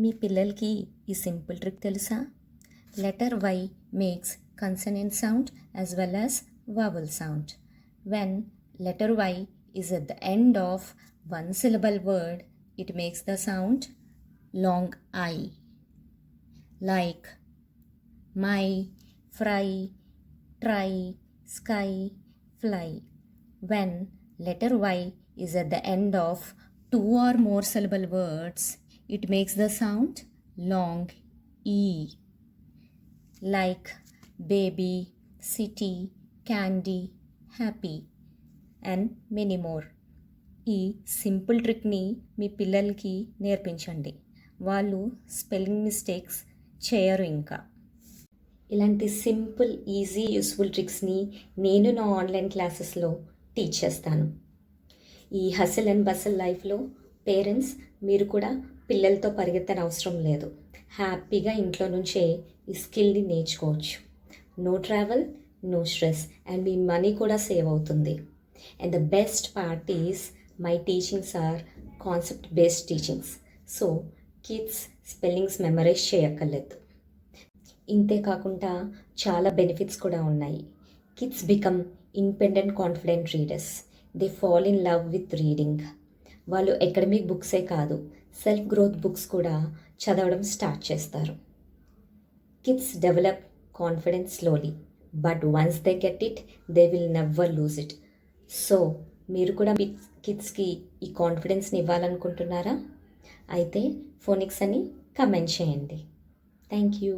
మీ పిల్లలకి ఈ simple trick తెలుసా? Letter Y makes consonant sound as well as vowel sound. When letter Y is at the end of one syllable word, it makes the sound long I. Like my, fry, try, sky, fly. When letter Y is at the end of two or more syllable words, it makes the sound long E. Like baby, city, candy, happy and many more. ఈ simple ట్రిక్ని మీ పిల్లలకి నేర్పించండి. వాళ్ళు spelling mistakes చేయరు. ఇంకా ఇలాంటి simple easy useful ట్రిక్స్ని నేను నా online క్లాసెస్లో టీచ్ చేస్తాను. ఈ హసల్ అండ్ బసల్ లైఫ్లో పేరెంట్స్ మీరు కూడా పిల్లలతో పరిగెత్తని అవసరం లేదు. హ్యాపీగా ఇంట్లో నుంచే ఈ స్కిల్ని నేర్చుకోవచ్చు. No travel, no stress, and మీ మనీ కూడా సేవ్ అవుతుంది. And the best part is my teachings are concept based teachings. So kids spellings memorise చేయక్కర్లేదు. ఇంతే కాకుండా చాలా బెనిఫిట్స్ కూడా ఉన్నాయి. Kids become independent confident readers. They fall in love with reading. వాళ్ళు అకాడమిక్ బుక్సే కాదు, సెల్ఫ్ గ్రోత్ బుక్స్ కూడా చదవడం స్టార్ట్ చేస్తారు. Kids develop confidence slowly, but once they get it they will never lose it. So మీరు కూడా మీ కిడ్స్కి ఈ కాన్ఫిడెన్స్ని ఇవ్వాలనుకుంటున్నారా? అయితే ఫోనిక్స్ అని కమెంట్ చేయండి. Thank you.